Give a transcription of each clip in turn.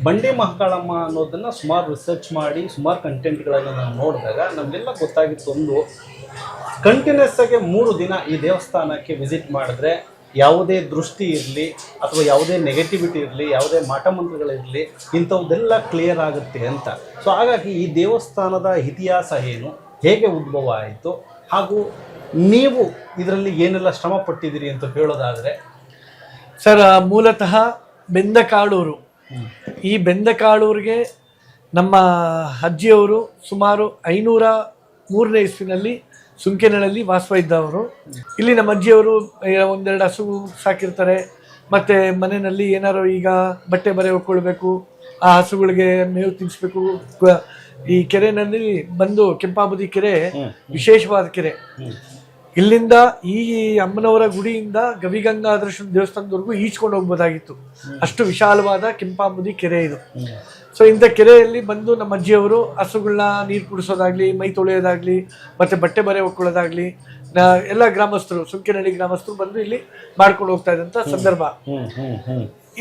ಬಂಡಿ ಮಹಾಕಾಳಮ್ಮ ಅನ್ನೋದನ್ನು ಸುಮಾರು ರಿಸರ್ಚ್ ಮಾಡಿ ಸುಮಾರು ಕಂಟೆಂಟ್ಗಳನ್ನು ನಾನು ನೋಡಿದಾಗ ನಮಗೆಲ್ಲ ಗೊತ್ತಾಗಿತ್ತು ಒಂದು, ಕಂಟಿನ್ಯೂಸ್ ಆಗಿ 3 ದಿನ ಈ ದೇವಸ್ಥಾನಕ್ಕೆ ವಿಸಿಟ್ ಮಾಡಿದ್ರೆ ಯಾವುದೇ ದೃಷ್ಟಿ ಇರಲಿ ಅಥವಾ ಯಾವುದೇ ನೆಗೆಟಿವಿಟಿ ಇರಲಿ, ಯಾವುದೇ ಮಾಟಮಂತ್ರಗಳಿರಲಿ, ಇಂಥದ್ದೆಲ್ಲ ಕ್ಲಿಯರ್ ಆಗುತ್ತೆ ಅಂತ. ಸೊ ಹಾಗಾಗಿ ಈ ದೇವಸ್ಥಾನದ ಇತಿಹಾಸ ಏನು, ಹೇಗೆ ಉದ್ಭವ ಆಯಿತು, ಹಾಗೂ ನೀವು ಇದರಲ್ಲಿ ಏನೆಲ್ಲ ಶ್ರಮ ಪಟ್ಟಿದ್ದೀರಿ ಅಂತ ಹೇಳೋದಾದರೆ? ಸರ್, ಮೂಲತಃ ಬೆಂದಕಾಳೂರು. ಈ ಬೆಂದಕಾಳೂರಿಗೆ ನಮ್ಮ ಅಜ್ಜಿಯವರು ಸುಮಾರು 503ನೇ ಇಸ್ವಿನಲ್ಲಿ ಸುಂಕೆನಹಳ್ಳಿ ವಾಸ ಇದ್ದವರು. ಇಲ್ಲಿ ನಮ್ಮ ಅಜ್ಜಿಯವರು ಒಂದೆರಡು ಹಸು ಸಾಕಿರ್ತಾರೆ. ಮತ್ತು ಮನೆಯಲ್ಲಿ ಏನಾರು ಈಗ ಬಟ್ಟೆ ಬರೆ ಹೊಕ್ಕೊಳ್ಬೇಕು, ಆ ಹಸುಗಳಿಗೆ ಮೇವು ತಿನ್ನಿಸ್ಬೇಕು. ಈ ಕೆರೆನಲ್ಲಿ ಬಂದು ಕೆಂಪಾಬುದಿ ಕೆರೆ ವಿಶೇಷವಾದ ಕೆರೆ. ಇಲ್ಲಿಂದ ಈ ಅಮ್ಮನವರ ಗುಡಿಯಿಂದ ಗವಿಗಂಗಾಧರೇಶ್ವರ ದೇವಸ್ಥಾನದವರೆಗೂ ಈಚ್ಕೊಂಡು ಹೋಗ್ಬೋದಾಗಿತ್ತು, ಅಷ್ಟು ವಿಶಾಲವಾದ ಕೆಂಪಾಂಬುದಿ ಕೆರೆ ಇದು. ಸೊ ಇಂಥ ಕೆರೆಯಲ್ಲಿ ಬಂದು ನಮ್ಮ ಅಜ್ಜಿಯವರು ಹಸುಗಳನ್ನ ನೀರು ಕುಡಿಸೋದಾಗ್ಲಿ, ಮೈ ತೊಳೆಯೋದಾಗ್ಲಿ, ಮತ್ತೆ ಬಟ್ಟೆ ಬರೆ ಹೊಕ್ಕೊಳ್ಳೋದಾಗ್ಲಿ ಎಲ್ಲ ಗ್ರಾಮಸ್ಥರು, ಸುಂಕೆನಹಳ್ಳಿ ಗ್ರಾಮಸ್ಥರು ಬಂದು ಇಲ್ಲಿ ಮಾಡ್ಕೊಂಡು ಹೋಗ್ತಾ ಇದ್ದಂಥ ಸಂದರ್ಭ.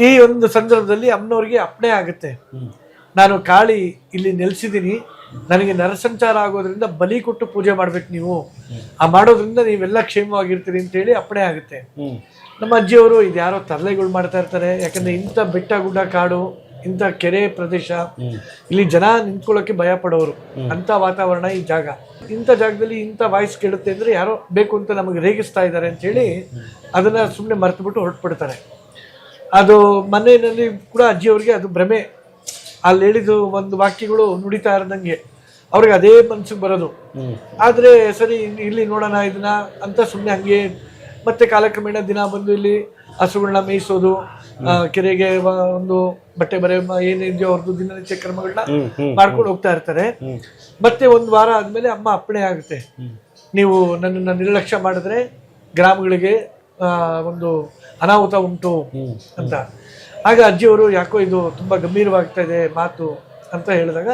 ಈ ಒಂದು ಸಂದರ್ಭದಲ್ಲಿ ಅಮ್ಮನವ್ರಿಗೆ ಅಪ್ಪಣೆ ಆಗುತ್ತೆ, ನಾನು ಕಾಳಿ ಇಲ್ಲಿ ನೆಲೆಸಿದ್ದೀನಿ, ನನಗೆ ನರಸಂಚಾರ ಆಗೋದ್ರಿಂದ ಬಲಿ ಕೊಟ್ಟು ಪೂಜೆ ಮಾಡ್ಬೇಕು ನೀವು, ಆ ಮಾಡೋದ್ರಿಂದ ನೀವೆಲ್ಲ ಕ್ಷೇಮವಾಗಿರ್ತೀರಿ ಅಂತೇಳಿ ಅಪ್ಪಣೆ ಆಗುತ್ತೆ. ನಮ್ಮ ಅಜ್ಜಿಯವರು ಇದು ಯಾರೋ ತರಲೆಗಳು ಮಾಡ್ತಾ ಇರ್ತಾರೆ, ಯಾಕಂದ್ರೆ ಇಂಥ ಬೆಟ್ಟ ಗುಡ್ಡ ಕಾಡು, ಇಂಥ ಕೆರೆ ಪ್ರದೇಶ, ಇಲ್ಲಿ ಜನ ನಿಂತ್ಕೊಳ್ಳೋಕೆ ಭಯ ಪಡೋರು, ಅಂತ ವಾತಾವರಣ ಈ ಜಾಗ. ಇಂಥ ಜಾಗದಲ್ಲಿ ಇಂಥ ವಾಯ್ಸ್ ಕೇಳುತ್ತೆ ಅಂದ್ರೆ ಯಾರೋ ಬೇಕು ಅಂತ ನಮಗೆ ರೇಗಿಸ್ತಾ ಇದ್ದಾರೆ ಅಂತ ಹೇಳಿ ಅದನ್ನ ಸುಮ್ಮನೆ ಮರೆತು ಬಿಟ್ಟು ಹೊರಟ್ಬಿಡ್ತಾರೆ. ಅದು ಮನೆಯಲ್ಲಿ ಕೂಡ ಅಜ್ಜಿಯವ್ರಿಗೆ ಅದು ಭ್ರಮೆ. ಅಲ್ಲಿ ಹೇಳಿದ್ದು ಒಂದು ವಾಕ್ಯಗಳು ನುಡಿತಾ ಇರದಂಗೆ ಅವ್ರಿಗೆ ಅದೇ ಮನ್ಸಿಗೆ ಬರೋದು. ಆದ್ರೆ ಸರಿ ಇಲ್ಲಿ ನೋಡೋಣ ಇದನ್ನ ಅಂತ ಸುಮ್ಮನೆ ಹಂಗೆ ಮತ್ತೆ ಕಾಲಕ್ರಮೇಣ ದಿನ ಬಂದು ಇಲ್ಲಿ ಹಸುಗಳನ್ನ ಮೇಯಿಸೋದು, ಕೆರೆಗೆ ಒಂದು ಬಟ್ಟೆ ಬರೆ ಏನಿದೆಯೋ ಅವ್ರದ್ದು ದಿನನಿತ್ಯ ಕ್ರಮಗಳನ್ನ ಮಾಡ್ಕೊಂಡು ಹೋಗ್ತಾ ಇರ್ತಾರೆ. ಮತ್ತೆ ಒಂದು ವಾರ ಆದ್ಮೇಲೆ ಅಮ್ಮ ಅಪ್ಪಣೆ ಆಗುತ್ತೆ, ನೀವು ನನ್ನನ್ನು ನಿರ್ಲಕ್ಷ್ಯ ಮಾಡಿದ್ರೆ ಗ್ರಾಮಗಳಿಗೆ ಒಂದು ಅನಾಹುತ ಉಂಟು ಅಂತ. ಆಗ ಅಜ್ಜಿಯವರು ಯಾಕೋ ಇದು ತುಂಬಾ ಗಂಭೀರವಾಗ್ತಾ ಇದೆ ಮಾತು ಅಂತ ಹೇಳಿದಾಗ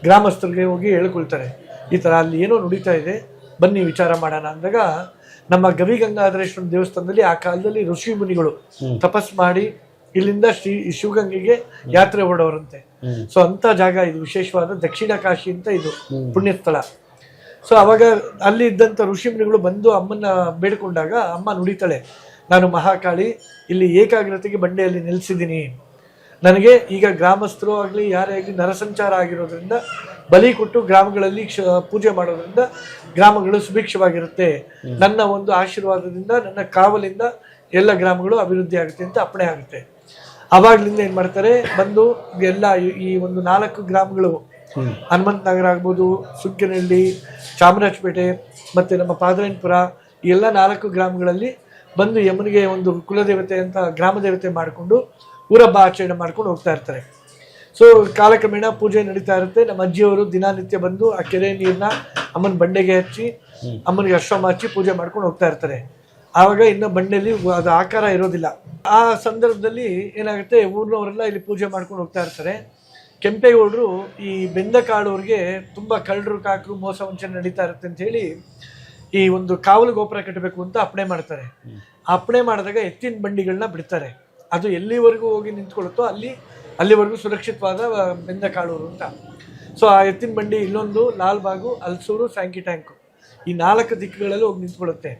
ಗ್ರಾಮಸ್ಥರಿಗೆ ಹೋಗಿ ಹೇಳ್ಕೊಳ್ತಾರೆ, ಈ ತರ ಅಲ್ಲಿ ಏನೋ ನುಡಿತಾ ಇದೆ, ಬನ್ನಿ ವಿಚಾರ ಮಾಡೋಣ ಅಂದಾಗ ನಮ್ಮ ಗವಿಗಂಗಾಧರೇಶ್ವರ ದೇವಸ್ಥಾನದಲ್ಲಿ ಆ ಕಾಲದಲ್ಲಿ ಋಷಿ ಮುನಿಗಳು ತಪಸ್ ಮಾಡಿ ಇಲ್ಲಿಂದ ಶಿವಗಂಗೆಗೆ ಯಾತ್ರೆ ಹೊರಡೋರಂತೆ. ಸೊ ಅಂತ ಜಾಗ ಇದು, ವಿಶೇಷವಾದ ದಕ್ಷಿಣ ಕಾಶಿ ಅಂತ ಇದು ಪುಣ್ಯ ಸ್ಥಳ. ಸೊ ಅವಾಗ ಅಲ್ಲಿ ಇದ್ದಂಥ ಋಷಿ ಮುನಿಗಳು ಬಂದು ಅಮ್ಮನ್ನ ಬೇಡ್ಕೊಂಡಾಗ ಅಮ್ಮ ನುಡಿತಾಳೆ, ನಾನು ಮಹಾಕಾಳಿ ಇಲ್ಲಿ ಏಕಾಗ್ರತೆಗೆ ಬಂಡೆಯಲ್ಲಿ ನೆಲೆಸಿದ್ದೀನಿ, ನನಗೆ ಈಗ ಗ್ರಾಮಸ್ಥರು ಆಗಲಿ ಯಾರೇ ಆಗಲಿ ನರಸಂಚಾರ ಆಗಿರೋದ್ರಿಂದ ಬಲಿ ಕೊಟ್ಟು ಗ್ರಾಮಗಳಲ್ಲಿ ಪೂಜೆ ಮಾಡೋದ್ರಿಂದ ಗ್ರಾಮಗಳು ಸುಭಿಕ್ಷವಾಗಿರುತ್ತೆ, ನನ್ನ ಒಂದು ಆಶೀರ್ವಾದದಿಂದ ನನ್ನ ಕಾವಲಿಂದ ಎಲ್ಲ ಗ್ರಾಮಗಳು ಅಭಿವೃದ್ಧಿ ಆಗುತ್ತೆ ಅಂತ ಅಪ್ಪಣೆ ಆಗುತ್ತೆ. ಅವಾಗ್ಲಿಂದ ಏನ್ ಮಾಡ್ತಾರೆ, ಬಂದು ಎಲ್ಲ ಈ ಒಂದು 4 ಗ್ರಾಮಗಳು, ಹನುಮಂತ ನಗರ ಆಗ್ಬೋದು, ಸುಂಕೆನಹಳ್ಳಿ, ಚಾಮರಾಜಪೇಟೆ ಮತ್ತೆ ನಮ್ಮ ಪಾದರಾಯನಪುರ, ಈ ಎಲ್ಲ 4 ಗ್ರಾಮಗಳಲ್ಲಿ ಬಂದು ಯಮನಿಗೆ ಒಂದು ಕುಲದೇವತೆ ಅಂತ ಗ್ರಾಮ ದೇವತೆ ಮಾಡಿಕೊಂಡು ಊರಬ್ಬ ಆಚರಣೆ ಮಾಡ್ಕೊಂಡು ಹೋಗ್ತಾ ಇರ್ತಾರೆ. ಸೊ ಕಾಲಕ್ರಮೇಣ ಪೂಜೆ ನಡೀತಾ ಇರುತ್ತೆ. ನಮ್ಮ ಅಜ್ಜಿಯವರು ದಿನನಿತ್ಯ ಬಂದು ಆ ಕೆರೆ ನೀರನ್ನ ಅಮ್ಮನ ಬಂಡೆಗೆ ಹಚ್ಚಿ ಅಮ್ಮನಿಗೆ ಅಶ್ವಮ ಹಚ್ಚಿ ಪೂಜೆ ಮಾಡ್ಕೊಂಡು ಹೋಗ್ತಾ ಇರ್ತಾರೆ. ಆವಾಗ ಇನ್ನು ಬಂಡೆಯಲ್ಲಿ ಅದು ಆಕಾರ ಇರೋದಿಲ್ಲ. ಆ ಸಂದರ್ಭದಲ್ಲಿ ಏನಾಗುತ್ತೆ, ಊರಿನವರೆಲ್ಲ ಇಲ್ಲಿ ಪೂಜೆ ಮಾಡ್ಕೊಂಡು ಹೋಗ್ತಾ ಇರ್ತಾರೆ. ಕೆಂಪೇಗೌಡರು ಈ ಬೆಂದಕಾಳೂರಿಗೆ ತುಂಬಾ ಕಳ್ಳರು ಕಾಕರು ಮೋಸ ವಂಚನೆ ನಡೀತಾ ಇರುತ್ತೆ ಅಂತ ಹೇಳಿ ಈ ಒಂದು ಕಾವಲು ಗೋಪುರ ಕಟ್ಟಬೇಕು ಅಂತ ಅಪ್ಪಣೆ ಮಾಡ್ತಾರೆ. ಅಪ್ಪಣೆ ಮಾಡಿದಾಗ ಎತ್ತಿನ ಬಂಡಿಗಳನ್ನ ಬಿಡ್ತಾರೆ, ಅದು ಎಲ್ಲಿವರೆಗೂ ಹೋಗಿ ನಿಂತ್ಕೊಳ್ಳುತ್ತೋ ಅಲ್ಲಿವರೆಗೂ ಸುರಕ್ಷಿತವಾದ ಬೆಂದಕಾಳೂರು ಅಂತ. ಸೊ ಆ ಎತ್ತಿನ ಬಂಡಿ ಇಲ್ಲೊಂದು ಲಾಲ್ಬಾಗು, ಹಲಸೂರು, ಸ್ಯಾಂಕಿ ಟ್ಯಾಂಕು, ಈ 4 ದಿಕ್ಕುಗಳಲ್ಲಿ ಹೋಗಿ ನಿಂತ್ಕೊಳ್ಳುತ್ತೆ.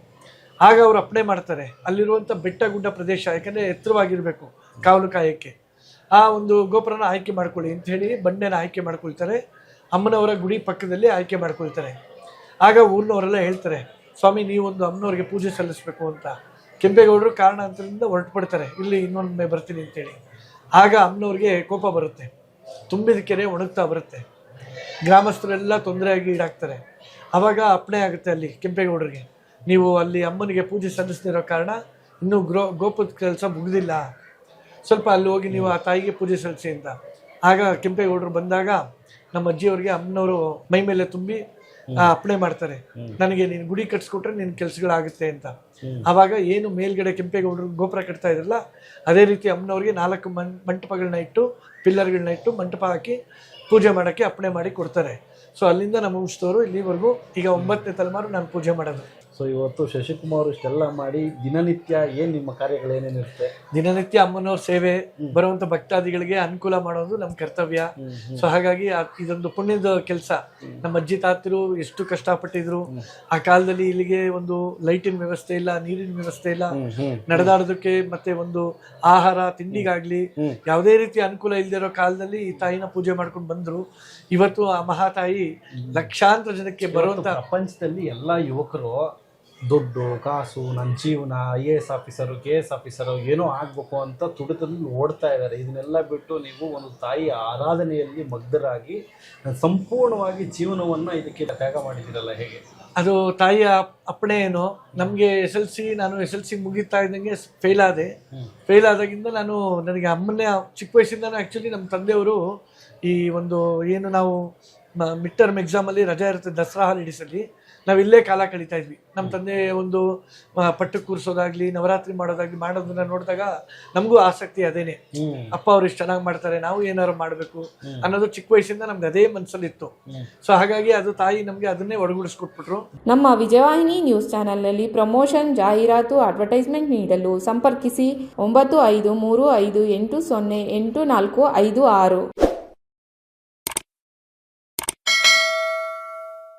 ಆಗ ಅವ್ರು ಅಪ್ಪಣೆ ಮಾಡ್ತಾರೆ, ಅಲ್ಲಿರುವಂಥ ಬೆಟ್ಟ ಗುಡ್ಡ ಪ್ರದೇಶ, ಯಾಕಂದರೆ ಎತ್ತರವಾಗಿರಬೇಕು ಕಾವಲು ಕಾಯಕ್ಕೆ, ಆ ಒಂದು ಗೋಪುರನ ಆಯ್ಕೆ ಮಾಡ್ಕೊಳ್ಳಿ ಅಂತ ಹೇಳಿ ಬಂಡೆನ ಆಯ್ಕೆ ಮಾಡ್ಕೊಳ್ತಾರೆ. ಅಮ್ಮನವರ ಗುಡಿ ಪಕ್ಕದಲ್ಲಿ ಆಯ್ಕೆ ಮಾಡ್ಕೊಳ್ತಾರೆ. ಆಗ ಊರಿನವರೆಲ್ಲ ಹೇಳ್ತಾರೆ, ಸ್ವಾಮಿ ನೀವೊಂದು ಅಮ್ಮನವ್ರಿಗೆ ಪೂಜೆ ಸಲ್ಲಿಸಬೇಕು ಅಂತ. ಕೆಂಪೇಗೌಡರು ಕಾರಣಾಂತರದಿಂದ ಹೊರಟುಬಿಡ್ತಾರೆ, ಇಲ್ಲಿ ಇನ್ನೊಂದು ಬರ್ತೀನಿ ಅಂತೇಳಿ. ಆಗ ಅಮ್ಮನವ್ರಿಗೆ ಕೋಪ ಬರುತ್ತೆ, ತುಂಬಿದ ಕೆರೆ ಒಣಗ್ತಾ ಬರುತ್ತೆ, ಗ್ರಾಮಸ್ಥರೆಲ್ಲ ತೊಂದರೆಯಾಗಿ ಈಡಾಗ್ತಾರೆ. ಆವಾಗ ಅಪ್ಪಣೆ ಆಗುತ್ತೆ ಅಲ್ಲಿ ಕೆಂಪೇಗೌಡರಿಗೆ, ನೀವು ಅಲ್ಲಿ ಅಮ್ಮನಿಗೆ ಪೂಜೆ ಸಲ್ಲಿಸದಿರೋ ಕಾರಣ ಇನ್ನೂ ಗೋಪದ ಕೆಲಸ ಮುಗಿದಿಲ್ಲ, ಸ್ವಲ್ಪ ಅಲ್ಲಿ ಹೋಗಿ ನೀವು ಆ ತಾಯಿಗೆ ಪೂಜೆ ಸಲ್ಲಿಸಿ ಅಂತ. ಆಗ ಕೆಂಪೇಗೌಡರು ಬಂದಾಗ ನಮ್ಮ ಅಜ್ಜಿಯವ್ರಿಗೆ ಅಮ್ಮನವರು ಮೈ ಮೇಲೆ ತುಂಬಿ ಅಪ್ಪಣೆ ಮಾಡ್ತಾರೆ, ನನಗೆ ನೀನು ಗುಡಿ ಕಟ್ಸ್ಕೊಟ್ರೆ ನಿನ್ನ ಕೆಲಸಗಳಾಗುತ್ತೆ ಅಂತ. ಆವಾಗ ಏನು ಮೇಲ್ಗಡೆ ಕೆಂಪೇಗೌಡರು ಗೋಪುರ ಕಟ್ತಾ ಇದ್ರಲ್ಲ, ಅದೇ ರೀತಿ ಅಮ್ಮನವ್ರಿಗೆ 4 ಮಂಟಪಗಳನ್ನ ಇಟ್ಟು, ಪಿಲ್ಲರ್ಗಳನ್ನ ಇಟ್ಟು ಮಂಟಪ ಹಾಕಿ ಪೂಜೆ ಮಾಡೋಕ್ಕೆ ಅಪ್ಪಣೆ ಮಾಡಿ ಕೊಡ್ತಾರೆ. ಸೊ ಅಲ್ಲಿಂದ ನಮ್ಮ ವಂಶದವರು ಇಲ್ಲಿವರೆಗೂ ಈಗ 9ನೇ ತಲೆಮಾರು ನಾನು ಪೂಜೆ ಮಾಡೋದು. ಸೊ ಇವತ್ತು ಶಶಿಕುಮಾರ್ ಇಷ್ಟೆಲ್ಲ ಮಾಡಿ ದಿನನಿತ್ಯ ಏನು ನಿಮ್ಮ ಕಾರ್ಯಗಳೇನೇನಿರುತ್ತೆ? ದಿನನಿತ್ಯ ಅಮ್ಮನವ್ರ ಸೇವೆ, ಬರುವಂತ ಭಕ್ತಾದಿಗಳಿಗೆ ಅನುಕೂಲ ಮಾಡೋದು ನಮ್ಮ ಕರ್ತವ್ಯ. ಸೊ ಹಾಗಾಗಿ ಇದೊಂದು ಪುಣ್ಯದ ಕೆಲಸ. ನಮ್ಮ ಅಜ್ಜಿ ತಾತರು ಎಷ್ಟು ಕಷ್ಟಪಟ್ಟಿದ್ರು. ಆ ಕಾಲದಲ್ಲಿ ಇಲ್ಲಿಗೆ ಒಂದು ಲೈಟಿನ ವ್ಯವಸ್ಥೆ ಇಲ್ಲ, ನೀರಿನ ವ್ಯವಸ್ಥೆ ಇಲ್ಲ, ನಡೆದಾಡೋದಕ್ಕೆ ಮತ್ತೆ ಒಂದು ಆಹಾರ ತಿಂಡಿಗಾಗ್ಲಿ ಯಾವುದೇ ರೀತಿ ಅನುಕೂಲ ಇಲ್ದಿರೋ ಕಾಲದಲ್ಲಿ ಈ ತಾಯಿನ ಪೂಜೆ ಮಾಡ್ಕೊಂಡು ಬಂದ್ರು. ಇವತ್ತು ಆ ಮಹಾತಾಯಿ ಲಕ್ಷಾಂತರ ಜನಕ್ಕೆ ಬರುವಂತ ಪ್ರಪಂಚದಲ್ಲಿ ಎಲ್ಲ ಯುವಕರು ದುಡ್ಡು ಕಾಸು, ನನ್ನ ಜೀವನ IAS ಆಫೀಸರು, KS ಆಫೀಸರು ಏನೋ ಆಗ್ಬೇಕು ಅಂತ ತುಡಿತದಲ್ಲಿ ಓಡ್ತಾ ಇದ್ದಾರೆ. ಇದನ್ನೆಲ್ಲ ಬಿಟ್ಟು ನೀವು ಒಂದು ತಾಯಿ ಆರಾಧನೆಯಲ್ಲಿ ಮಗ್ಧರಾಗಿ ಸಂಪೂರ್ಣವಾಗಿ ಜೀವನವನ್ನು ಇದಕ್ಕೆ ತ್ಯಾಗ ಮಾಡಿದ್ದೀರಲ್ಲ, ಹೇಗೆ? ಅದು ತಾಯಿಯ ಅಪ್ಪಣೆ ಏನೋ. ನಮಗೆ ನಾನು SLC ಮುಗಿತಾ ಇದ್ದಂಗೆ ಫೇಲ್ ಆದಾಗಿಂದ ನನಗೆ ಅಮ್ಮನೇ ಚಿಕ್ಕ ವಯಸ್ಸಿಂದ ಆ್ಯಕ್ಚುಲಿ ನಮ್ಮ ತಂದೆಯವರು ಈ ಒಂದು ಏನು ನಾವು ಮಿಡ್ ಟರ್ಮ್ ಎಕ್ಸಾಮಲ್ಲಿ ರಜೆ ಇರುತ್ತೆ, ದಸರಾ ಹಾಲಿಡೇಸಲ್ಲಿ ನಾವು ಇಲ್ಲೇ ಕಾಲ ಕಳೀತಾ ಇದ್ವಿ. ನಮ್ಮ ತಂದೆ ಒಂದು ಪಟ್ಟು ಕೂರಿಸೋದಾಗ್ಲಿ, ನವರಾತ್ರಿ ಮಾಡೋದನ್ನ ನೋಡಿದಾಗ ನಮಗೂ ಆಸಕ್ತಿ ಅದೇನೆ. ಅಪ್ಪ ಅವ್ರು ಇಷ್ಟು ಚೆನ್ನಾಗಿ ಮಾಡ್ತಾರೆ, ನಾವು ಏನಾದ್ರು ಮಾಡಬೇಕು ಅನ್ನೋದು ಚಿಕ್ಕ ವಯಸ್ಸಿಂದ ನಮ್ಗೆ ಅದೇ ಮನಸ್ಸಲ್ಲಿತ್ತು. ಸೊ ಹಾಗಾಗಿ ಅದು ತಾಯಿ ನಮಗೆ ಅದನ್ನೇ ಒಡಗೂಡಿಸ್ಕೊಟ್ಬಿಟ್ರು. ನಮ್ಮ ವಿಜಯವಾಹಿನಿ ನ್ಯೂಸ್ ಚಾನೆಲ್ನಲ್ಲಿ ಪ್ರಮೋಷನ್, ಜಾಹೀರಾತು, ಅಡ್ವರ್ಟೈಸ್ಮೆಂಟ್ ನೀಡಲು ಸಂಪರ್ಕಿಸಿ 9535808456.